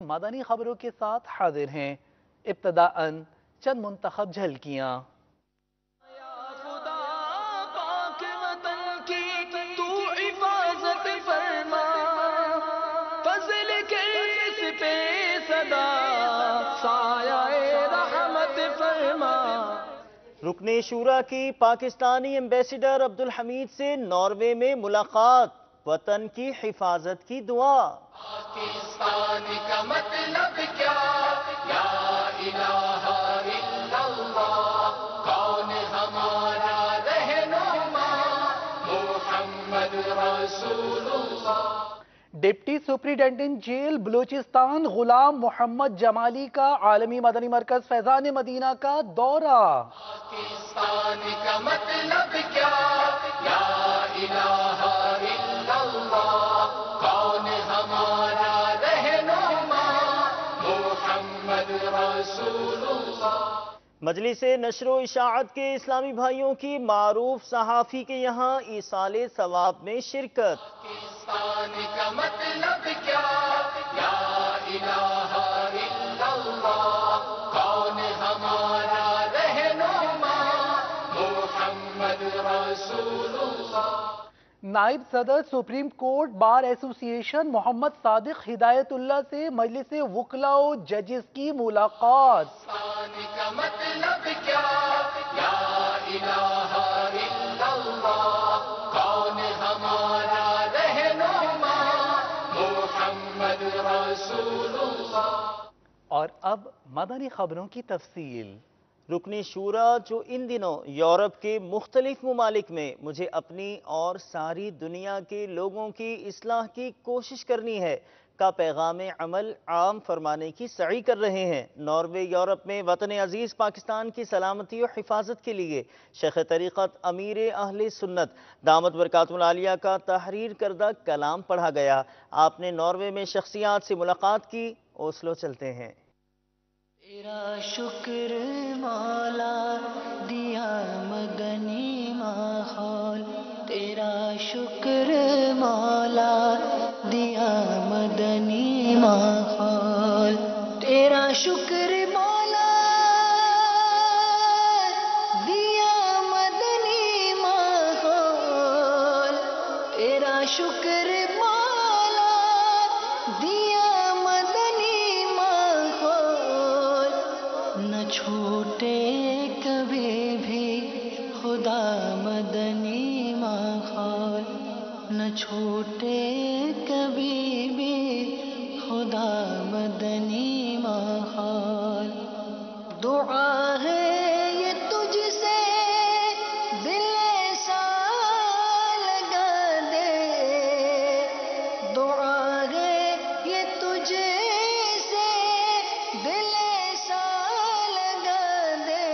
مدنی خبروں کے ساتھ حاضر ہیں۔ ابتداءً چند منتخب جھلکیاں۔ رکن شورا کی پاکستانی ایمبیسڈر عبدالحمید سے ناروے میں ملاقات، وطن کی حفاظت کی دعا۔ پاکستان کا مطلب کیا، لا الہ الا اللہ، کون ہمارا رہنما، محمد رسول اللہ۔ Deputy superintendent jail Balochistan Ghulam محمد جمالی کا عالمی مدنی مرکز فیضان مدینہ کا دورہ۔ پاکستان کا مطلب کیا، لا الہ الا اللہ، کون ہمارا رہنما، محمد رسول اللہ۔ مجلس نشر و اشاعت کے اسلامی بھائیوں کی معروف صحافی کے یہاں ایصال ثواب میں شرکت۔ پاکستان کا مطلب کیا، لا الہ الا اللہ، کون ہمارا رہنما، محمد رسول اللہ۔ نائب صدر سپریم کورٹ بار ایسوسی ایشن محمد صادق ہدایت اللہ سے مجلس وکلاء و ججز کی ملاقات۔ پاکستان کا مطلب کیا، لا الہ الا اللہ، کون ہمارا رہنما، محمد رسول اللہ۔ اور اب مدنی خبروں کی تفصیل۔ رکن شورا جو ان دنوں یورپ کے مختلف ممالک میں مجھے اپنی اور ساری دنیا کے لوگوں کی اصلاح کی کوشش کرنی ہے کا پیغام عمل عام فرمانے کی سعی کر رہے ہیں۔ ناروے یورپ میں وطن عزیز پاکستان کی سلامتی و حفاظت کے لیے شیخ طریقت امیر اہل سنت دامت برکاتہ العالیہ کا تحریر کردہ کلام پڑھا گیا۔ آپ نے ناروے میں شخصیات سے ملاقات کی۔ اوسلو چلتے ہیں۔ تیرا شکر مولا دیا مدنی ماحول، تیرا شکر مولا دیا مدنی ماحول، تیرا شکر مولا دیا مدنی ماحول، تیرا شکر مولا دیا مدنی ماحول، نہ چھوٹے کبھی بھی خدا مدنی ماحول، نہ چھوٹے کبھی بھی خدا مدنی ماحول۔ دعا ہے یہ تجھ سے دل ایسا لگا دے، دعا ہے یہ تجھ سے دل ایسا لگا دے،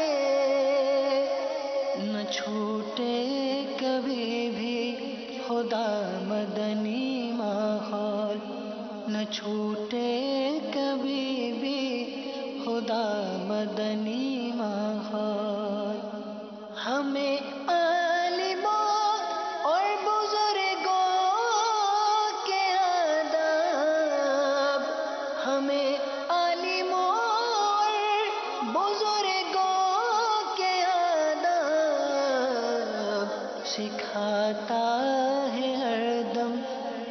نہ چھوٹے کبھی بھی خدا مدنی ماحول، نہ چھوٹے کبھی بھی خدا مدنی ماحول۔ ہمیں عالموں اور بزرگوں کے آداب، ہمیں عالموں اور بزرگوں کے آداب سکھاتا ہے ہر دم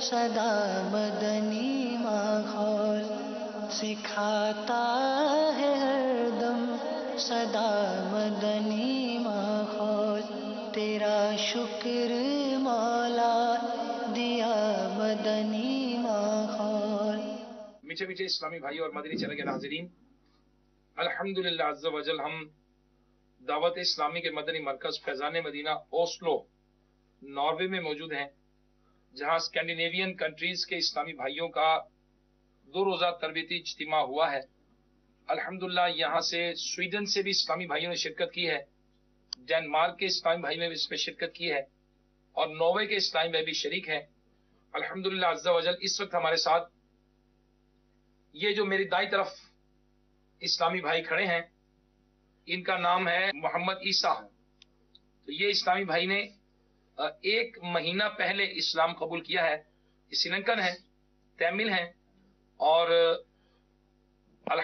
سدا مدنی ماحول، سکھاتا ہے ہر دم سدا مدنی ماحول، تیرا شکر مولا دیا مدنی ماحول۔ میٹھے میٹھے اسلامی بھائی اور مدنی چینل کے ناظرین، الحمدللہ عز و جل ہم دعوت اسلامی کے مدنی مرکز فیضان مدینہ اوسلو ناروے میں موجود ہیں، جہاں اسکینڈینیوین کنٹریز کے اسلامی بھائیوں کا 2 روزہ تربیتی اجتماع ہوا ہے۔ الحمدللہ یہاں سے سویڈن سے بھی اسلامی بھائیوں نے شرکت کی ہے، ڈینمارک کے اسلامی بھائی نے بھی اس میں شرکت کی ہے، اور ناروے کے اسلامی بھائی بھی شریک ہیں۔ الحمدللہ عز و جل اس وقت ہمارے ساتھ یہ جو میری دائیں طرف اسلامی بھائی کھڑے ہیں، ان کا نام ہے محمد عیسیٰ۔ تو یہ اسلامی بھائی نے 1 مہینہ پہلے اسلام قبول کیا ہے۔ یہ سری لنکن ہے، تامل ہیں، اور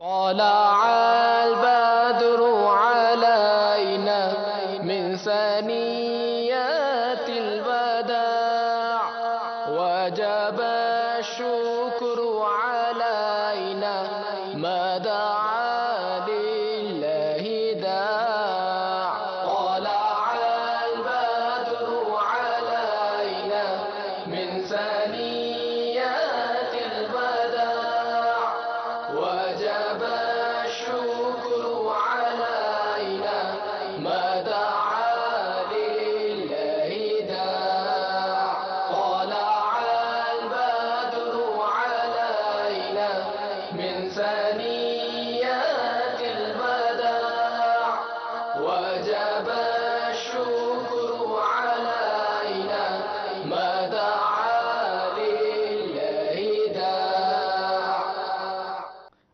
طلع البدر علينا من ثنيات الوداع وجب الشكر علينا ما دعا لله داع طلع البدر علينا من ثنيات الوداع وجب الشكر علينا ما دعا لله داع طلع البدر علينا من ثنيات الوداع وجب الشكر علينا ما دعا لله داع।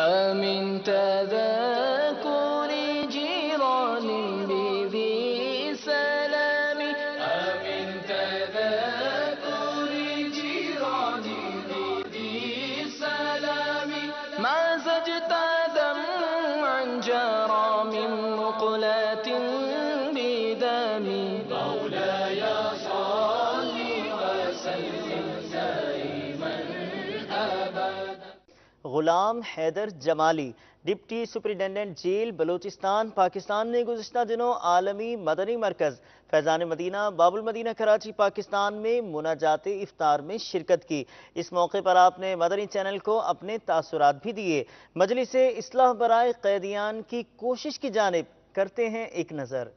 من تذكر جيران بذي سلام من تذكر جيران بذي سلام ما زجت دمعا جرى من مقلة بدم مولاي صل وسلم دائما أبدا. Ghulam Haider Jamali deputy superintendent jail Balochistan Pakistan نے گزشتہ دنوں عالمی مدنی مرکز فیضان مدینہ باب المدینہ کراچی پاکستان میں مناجات افطار میں شرکت کی. اس موقع پر آپ نے مدنی چینل کو اپنے تاثرات بھی دیے. مجلس اصلاح برائے قیدیان کی کوشش کی جانب کرتے ہیں ایک نظر.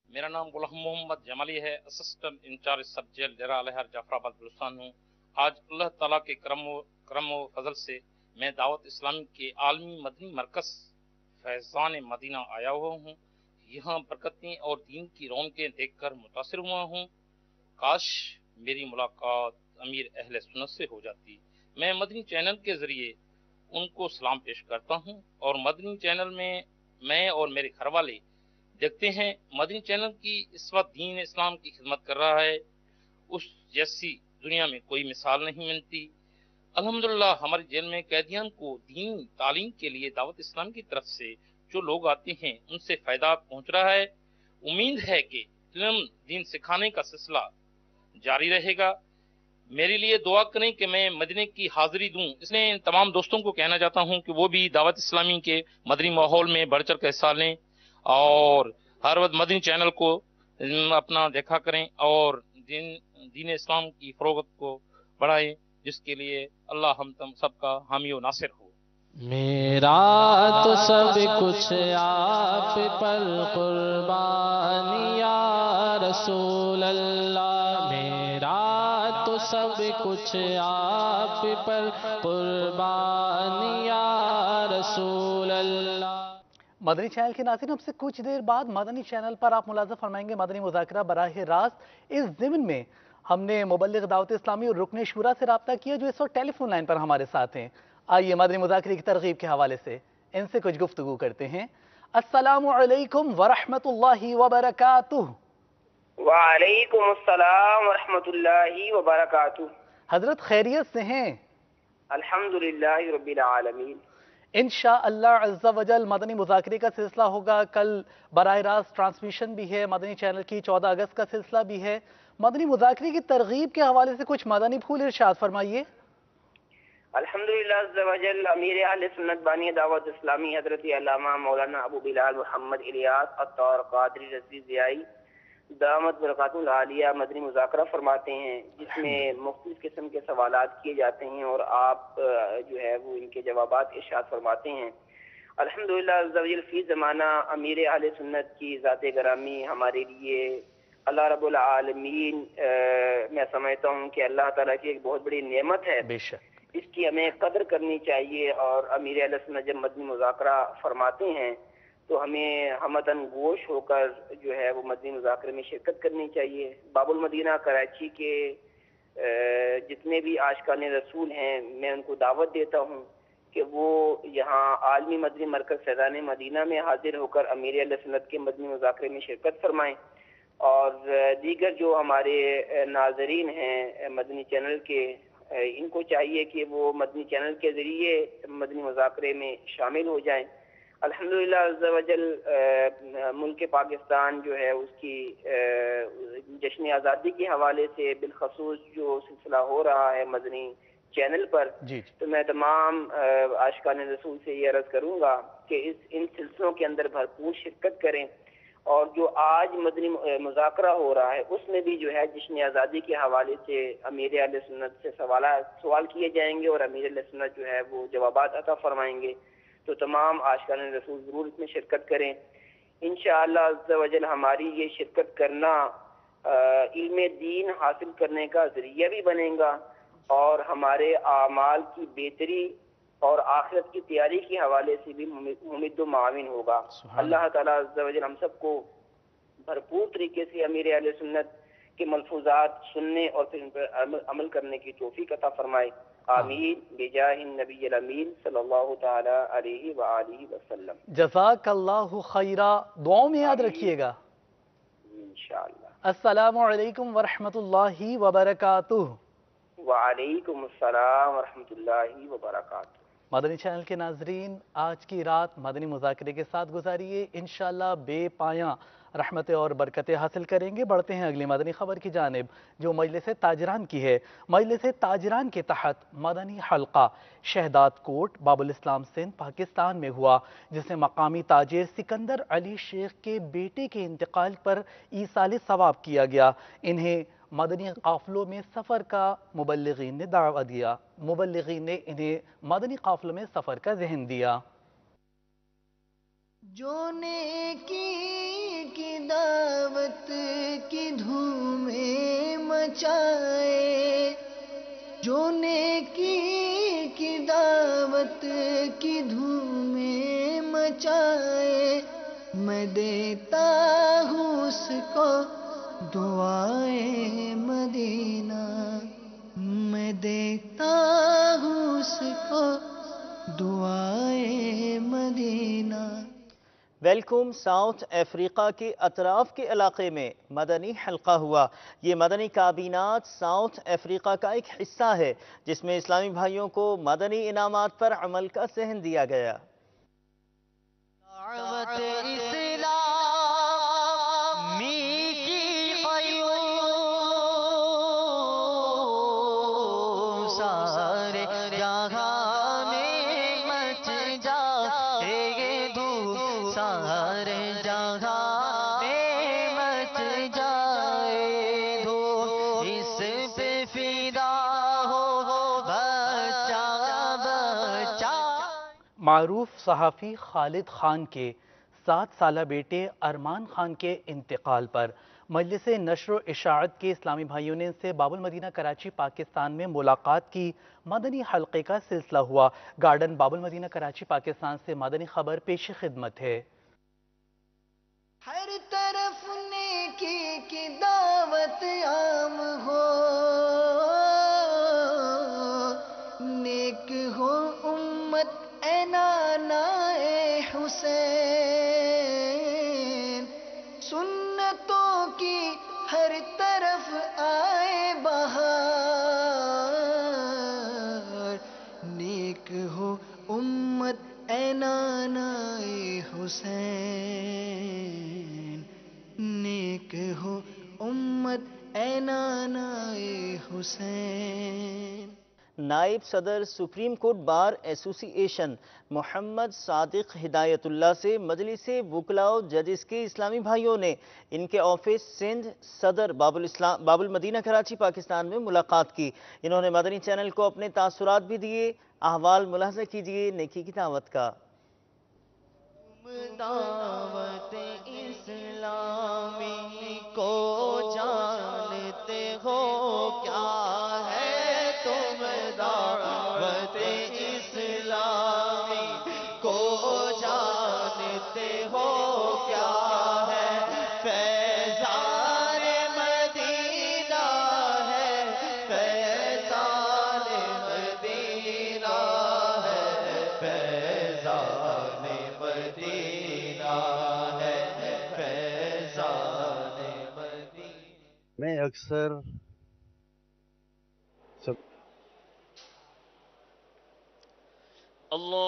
میرا نام غلام محمد جمالی ہے، اسسٹنٹ انچارج سب جیل ڈیرہ الہر جعفر آباد بلوچستان ہوں. آج اللہ تعالیٰ کے کرم و فضل سے میں دعوت اسلامی کے عالمی مدنی مرکز فیضان مدینہ آیا ہوا ہوں. یہاں برکتیں اور دین کی رونقیں دیکھ کر متاثر ہوا ہوں. کاش میری ملاقات امیر اہل سنت سے ہو جاتی. میں مدنی چینل کے ذریعے ان کو سلام پیش کرتا ہوں اور مدنی چینل میں اور میرے گھر والے دیکھتے ہیں. مدنی چینل کی اس وقت دین اسلام کی خدمت کر رہا ہے، اس جیسی دنیا میں کوئی مثال نہیں ملتی. الحمدللہ ہمارے جیل میں قیدیان کو دین تعلیم کے لیے دعوت اسلام کی طرف سے جو لوگ آتے ہیں ان سے فائدہ پہنچ رہا ہے. امید ہے کہ علم دین سکھانے کا سلسلہ جاری رہے گا. میرے لیے دعا کریں کہ میں مدینے کی حاضری دوں. اس لیے تمام دوستوں کو کہنا چاہتا ہوں کہ وہ بھی دعوت اسلامی کے مدنی ماحول میں بڑھ چڑھ کر حصہ لیں اور ہر وقت مدنی چینل کو اپنا دیکھا کریں اور دین اسلام کی فروغت کو بڑھائیں، جس کے لیے اللہ ہم تم سب کا حامی و ناصر ہو. میرا تو سب کچھ آپ پر قربان یا رسول اللہ. میرا تو سب کچھ آپ پر قربان یا رسول اللہ. مدنی چینل کے ناظرین، اب سے کچھ دیر بعد مدنی چینل پر آپ ملاحظہ فرمائیں گے مدنی مذاکرہ براہ راست. اس ضمن میں ہم نے مبلغ دعوت اسلامی اور رکن شورا سے رابطہ کیا جو اس وقت ٹیلی فون لائن پر ہمارے ساتھ ہیں. آئیے مدنی مذاکرے کی ترغیب کے حوالے سے ان سے کچھ گفتگو کرتے ہیں. السلام علیکم ورحمۃ اللہ وبرکاتہ. وعلیکم السلام ورحمۃ اللہ وبرکاتہ. حضرت خیریت سے ہیں؟ الحمدللہ رب العالمین. انشاءاللہ عز و جل مدنی مذاکرے کا سلسلہ ہوگا. کل براہ راست ٹرانسمیشن بھی ہے مدنی چینل کی. 14 اگست کا سلسلہ بھی ہے. مدنی مذاکرے کی ترغیب کے حوالے سے کچھ مدنی پھول ارشاد فرمائیے. الحمدللہ عز و جل امیر اہل سنت بانی دعوت اسلامی حضرت علامہ مولانا ابو بلال محمد الیاس عطار قادری رضوی ضیائی دامت برکاتہ العالیہ مدنی مذاکرہ فرماتے ہیں، جس میں مختلف قسم کے سوالات کیے جاتے ہیں اور آپ جو ہے وہ ان کے جوابات ارشاد فرماتے ہیں. الحمدللہ عز و جل فی زمانہ امیر اہل سنت کی ذات گرامی ہمارے لیے اللہ رب العالمین میں سمجھتا ہوں کہ اللہ تعالیٰ کی ایک بہت بڑی نعمت ہے. بے شک اس کی ہمیں قدر کرنی چاہیے اور امیر اہل سنت جب مدنی مذاکرہ فرماتے ہیں تو ہمیں ہمدن گوش ہو کر جو ہے وہ مدنی مذاکرے میں شرکت کرنی چاہیے. باب المدینہ کراچی کے جتنے بھی عاشقان رسول ہیں میں ان کو دعوت دیتا ہوں کہ وہ یہاں عالمی مدنی مرکز فیضان مدینہ میں حاضر ہو کر امیر اہل سنت کے مدنی مذاکرے میں شرکت فرمائیں. اور دیگر جو ہمارے ناظرین ہیں مدنی چینل کے، ان کو چاہیے کہ وہ مدنی چینل کے ذریعے مدنی مذاکرے میں شامل ہو جائیں. الحمدللہ عز و جل ملک پاکستان جو ہے اس کی جشن آزادی کے حوالے سے بالخصوص جو سلسلہ ہو رہا ہے مدنی چینل پر، تو میں تمام عاشقان رسول سے یہ عرض کروں گا کہ ان سلسلوں کے اندر بھرپور شرکت کریں. اور جو آج مدنی مذاکرہ ہو رہا ہے اس میں بھی جو ہے جشن آزادی کے حوالے سے امیر اہل سنت سے سوال کیے جائیں گے اور امیر اہل سنت جو ہے وہ جوابات عطا فرمائیں گے. تو تمام عاشقان رسول ضرور اس میں شرکت کریں. انشاءاللہ عز و جل ہماری یہ شرکت کرنا علم دین حاصل کرنے کا ذریعہ بھی بنے گا اور ہمارے اعمال کی بہتری اور آخرت کی تیاری کے حوالے سے بھی ممد و معاون ہوگا. اللہ تعالیٰ عز و جل ہم سب کو بھرپور طریقے سے امیر اہل سنت کے ملفوظات سننے اور پھر ان پر عمل کرنے کی توفیق عطا فرمائے. آمین بجاہ النبی الامین صلی اللہ تعالی علیہ وآلہ وسلم. جزاک اللہ خیرہ، دعاؤں میں یاد رکھیے گا. انشاءاللہ. السلام علیکم ورحمۃ اللہ وبرکاتہ. وعلیکم السلام ورحمۃ اللہ وبرکاتہ. مدنی چینل کے ناظرین، آج کی رات مدنی مذاکرے کے ساتھ گزاریے، انشاءاللہ بے پایاں رحمتیں اور برکتیں حاصل کریں گے. بڑھتے ہیں اگلی مدنی خبر کی جانب جو مجلس تاجران کی ہے. مجلس تاجران کے تحت مدنی حلقہ شہداد کوٹ باب الاسلام سندھ پاکستان میں ہوا، جس میں مقامی تاجر سکندر علی شیخ کے بیٹے کے انتقال پر ایصال ثواب کیا گیا. انہیں مدنی قافلوں میں سفر کا مبلغین نے دعوت دیا. مبلغین نے انہیں مدنی قافلوں میں سفر کا ذہن دیا. جو نیکی کی دعوت کی دھومیں مچائے، جو نیکی کی دعوت کی دھومیں مچائے، میں دیتا ہوں اس کو دعائے مدینہ، میں دیتا ہوں اس کو دعائے مدینہ. ویلکم ساؤتھ افریقہ کے اطراف کے علاقے میں مدنی حلقہ ہوا. یہ مدنی کابینات ساؤتھ افریقہ کا ایک حصہ ہے جس میں اسلامی بھائیوں کو مدنی انعامات پر عمل کا ذہن دیا گیا. معروف صحافی خالد خان کے 7 سالہ بیٹے ارمان خان کے انتقال پر مجلس نشر و اشاعت کے اسلامی بھائیوں نے ان سے باب المدینہ کراچی پاکستان میں ملاقات کی. مدنی حلقے کا سلسلہ ہوا. گارڈن باب المدینہ کراچی پاکستان سے مدنی خبر پیش خدمت ہے. ہر طرف نیکی کی دعوت عام ہو، نیک ہو امت اے نانا اے حسین، سنتوں کی ہر طرف آئے بہار، نیک ہو امت اے نانا اے حسین، نیک ہو امت اے نانا اے حسین. نائب صدر سپریم کورٹ بار ایسوسی ایشن محمد صادق ہدایت اللہ سے مجلس وکلاء و ججز کے اسلامی بھائیوں نے ان کے آفس سندھ صدر باب المدینہ کراچی پاکستان میں ملاقات کی. انہوں نے مدنی چینل کو اپنے تاثرات بھی دیے. احوال ملاحظہ کیجئے نیکی کی دعوت کا. دعوت اسلامی کو جانتے ہو کیا ہے تم، دعوت اسلامی کو جانتے ہو کیا ہے، فیضان مدینہ ہے، فیضان مدینہ ہے، فیضان مدینہ ہے، فیضان مدینہ. میں اکثر اللہ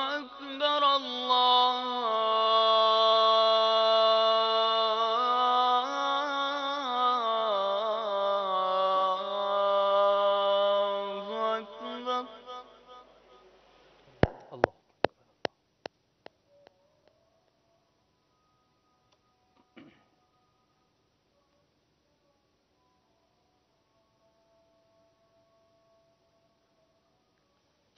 اکبر اللہ اکبر. اللہ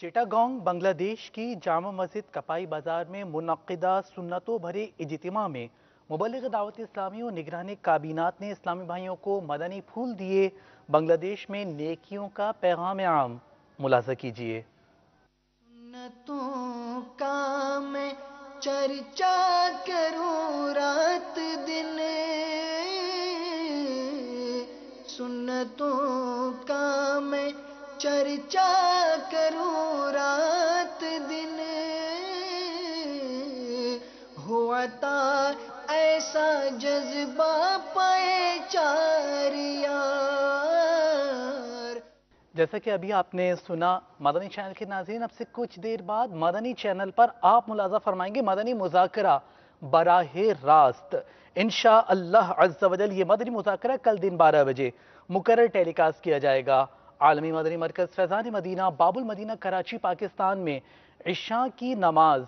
چیٹاگانگ بنگلہ دیش کی جامع مسجد کپائی بازار میں منعقدہ سنتوں بھرے اجتماع میں مبلغ دعوت اسلامی و نگران کابینات نے اسلامی بھائیوں کو مدنی پھول دیے. بنگلہ دیش میں نیکیوں کا پیغام عام ملاحظہ کیجیے. سنتوں کا میں چرچا کروں رات دن، سنتوں کا میں چرچا کروں رات دن، ہوا تا ایسا جذبہ پائے چار یار۔ جیسا کہ ابھی آپ نے سنا مدنی چینل کے ناظرین، اب سے کچھ دیر بعد مدنی چینل پر آپ ملاحظہ فرمائیں گے مدنی مذاکرہ براہ راست انشاءاللہ عز و جل۔ یہ مدنی مذاکرہ کل دن 12 بجے مقرر ٹیلی کاسٹ کیا جائے گا۔ عالمی مدنی مرکز فیضان مدینہ باب المدینہ کراچی پاکستان میں عشاء کی نماز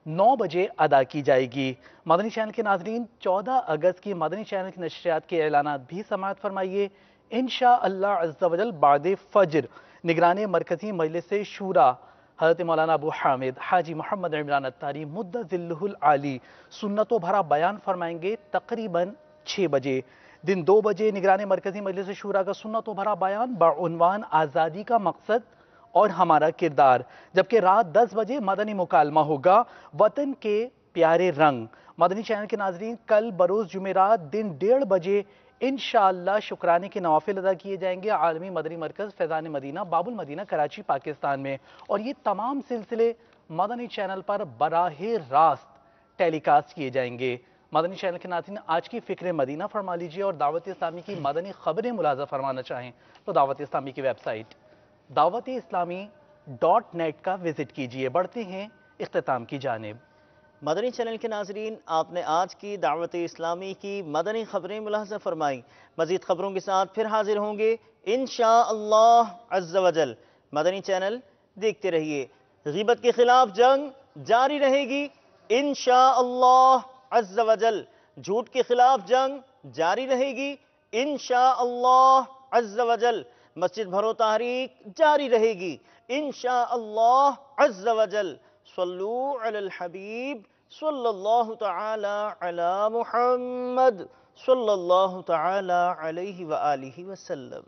9 بجے ادا کی جائے گی۔ مدنی چینل کے ناظرین 14 اگست کی مدنی چینل کی نشریات کے اعلانات بھی سماعت فرمائیے۔ انشاءاللہ عز و جل بعد فجر نگران مرکزی مجلس شورا حضرت مولانا ابو حامد حاجی محمد عمران اتاری مد ظلہ العالی سنت و بھرا بیان فرمائیں گے تقریباً 6 بجے۔ دن 2 بجے نگران مرکزی مجلس شورا کا سنت و بھرا بیان بعنوان آزادی کا مقصد اور ہمارا کردار، جبکہ رات 10 بجے مدنی مکالمہ ہوگا وطن کے پیارے رنگ۔ مدنی چینل کے ناظرین کل بروز جمعرات دن 1:30 بجے انشاءاللہ شکرانے کے نوافل ادا کیے جائیں گے عالمی مدنی مرکز فیضان مدینہ باب المدینہ کراچی پاکستان میں، اور یہ تمام سلسلے مدنی چینل پر براہ راست ٹیلی کاسٹ کیے جائیں گے۔ مدنی چینل کے ناظرین آج کی فکر مدینہ فرما لیجیے، اور دعوت اسلامی کی مدنی خبریں ملاحظہ فرمانا چاہیں تو دعوت اسلامی کی ویب سائٹ dawat-islami.net کا وزٹ کیجیے۔ بڑھتے ہیں اختتام کی جانب۔ مدنی چینل کے ناظرین، آپ نے آج کی دعوت اسلامی کی مدنی خبریں ملاحظہ فرمائیں۔ مزید خبروں کے ساتھ پھر حاضر ہوں گے انشاءاللہ عز و جل۔ مدنی چینل دیکھتے رہیے۔ غیبت کے خلاف جنگ جاری رہے گی انشاءاللہ عز و جل۔ جھوٹ کے خلاف جنگ جاری رہے گی انشاءاللہ عز و جل۔ مسجد بھرو تحریک جاری رہے گی انشاءاللہ عز و جل۔ صلو علی الحبیب صلی اللہ تعالی علی محمد صلی اللہ تعالی علیہ وآلہ وسلم۔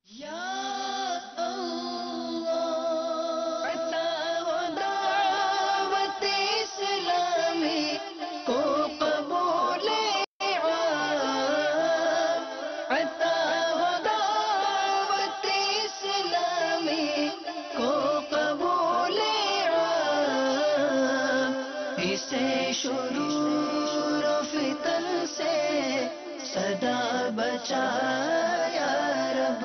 یا اللہ عطا و دعوت اسلامی کو قبول عطا و دعوت اسلامی کو قبول اسے شرور و فتن سے صدا بچا یا رب،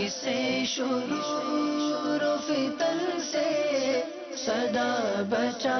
اسے شرور و فتن سے صدا بچا